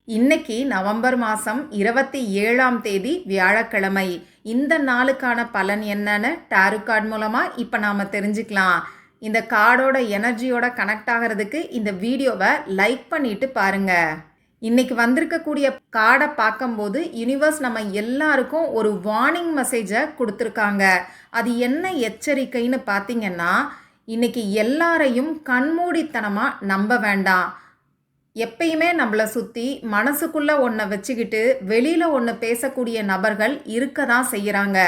இன்னைக்கு நவம்பர் மாதம் 27ஆம் தேதி வியாழக்கிழமை. இந்த நாளுக்கான பலன் என்னன்னு டாரோ கார்டு மூலமாக இப்போ நாம் தெரிஞ்சுக்கலாம். இந்த கார்டோட எனர்ஜியோட கனெக்ட் ஆகிறதுக்கு இந்த வீடியோவை லைக் பண்ணிட்டு பாருங்க. இன்னைக்கு வந்திருக்கக்கூடிய கார்டை பார்க்கும்போது யூனிவர்ஸ் நம்ம எல்லாருக்கும் ஒரு வார்னிங் மெசேஜை கொடுத்துருக்காங்க. அது என்ன எச்சரிக்கைன்னு பார்த்தீங்கன்னா, இன்னைக்கு எல்லாரையும் கண்மூடித்தனமாக நம்ப வேண்டாம். எப்பயுமே நம்மளை சுற்றி மனசுக்குள்ளே ஒன்றை வச்சுக்கிட்டு வெளியில் ஒன்று பேசக்கூடிய நபர்கள் இருக்க தான் செய்கிறாங்க.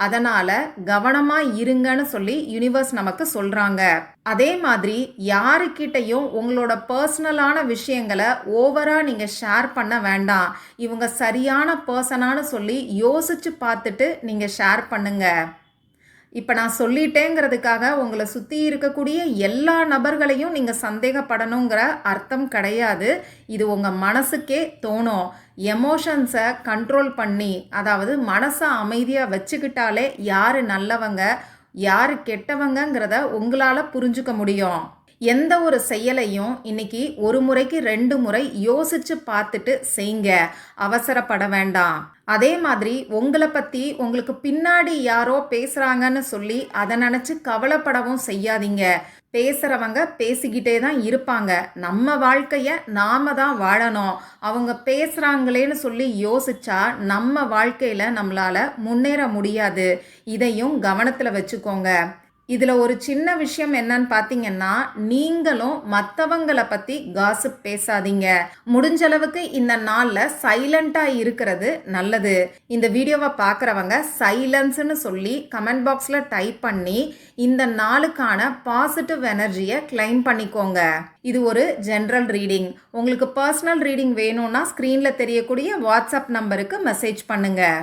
அதனால் கவனமாக இருங்கன்னு சொல்லி யூனிவர்ஸ் நமக்கு சொல்கிறாங்க. அதே மாதிரி யாருக்கிட்டையும் உங்களோட பர்சனலான விஷயங்களை ஓவராக நீங்கள் ஷேர் பண்ண வேண்டாம். இவங்க சரியான பர்சனானு சொல்லி யோசித்து பார்த்துட்டு நீங்கள் ஷேர் பண்ணுங்கள். இப்போ நான் சொல்லிட்டேங்கிறதுக்காக உங்களை சுற்றி இருக்கக்கூடிய எல்லா நபர்களையும் நீங்கள் சந்தேகப்படணுங்கிற அர்த்தம் கிடையாது. இது உங்கள் மனசுக்கே தோணும். எமோஷன்ஸை கண்ட்ரோல் பண்ணி, அதாவது மனசை அமைதியாக வச்சுக்கிட்டாலே யார் நல்லவங்க யார் கெட்டவங்கிறத உங்களால் புரிஞ்சுக்க முடியும். எந்த ஒரு செயலையும் இன்னைக்கு ஒரு முறைக்கு 2 முறை யோசிச்சு பார்த்துட்டு செய்யுங்க. அவசரப்பட வேண்டாம். அதே மாதிரி உங்களை பற்றி உங்களுக்கு பின்னாடி யாரோ பேசுகிறாங்கன்னு சொல்லி அதை நினச்சி கவலைப்படவும் செய்யாதீங்க. பேசுகிறவங்க பேசிக்கிட்டே தான் இருப்பாங்க. நம்ம வாழ்க்கையை நாம் தான் வாழணும். அவங்க பேசுகிறாங்களேன்னு சொல்லி யோசிச்சா நம்ம வாழ்க்கையில் நம்மளால் முன்னேற முடியாது. இதையும் கவனத்தில் வச்சுக்கோங்க. இதில் ஒரு சின்ன விஷயம் என்னன்னு பார்த்தீங்கன்னா, நீங்களும் மற்றவங்களை பற்றி காசிப் பேசாதீங்க. முடிஞ்சளவுக்கு இந்த நாளில் சைலண்ட்டாக இருக்கிறது நல்லது. இந்த வீடியோவை பார்க்குறவங்க சைலன்ஸ்னு சொல்லி கமெண்ட் பாக்ஸில் டைப் பண்ணி இந்த நாளுக்கான பாசிட்டிவ் எனர்ஜியை கிளைம் பண்ணிக்கோங்க. இது ஒரு ஜென்ரல் ரீடிங். உங்களுக்கு பர்சனல் ரீடிங் வேணும்னா ஸ்க்ரீனில் தெரியக்கூடிய வாட்ஸ்அப் நம்பருக்கு மெசேஜ் பண்ணுங்கள்.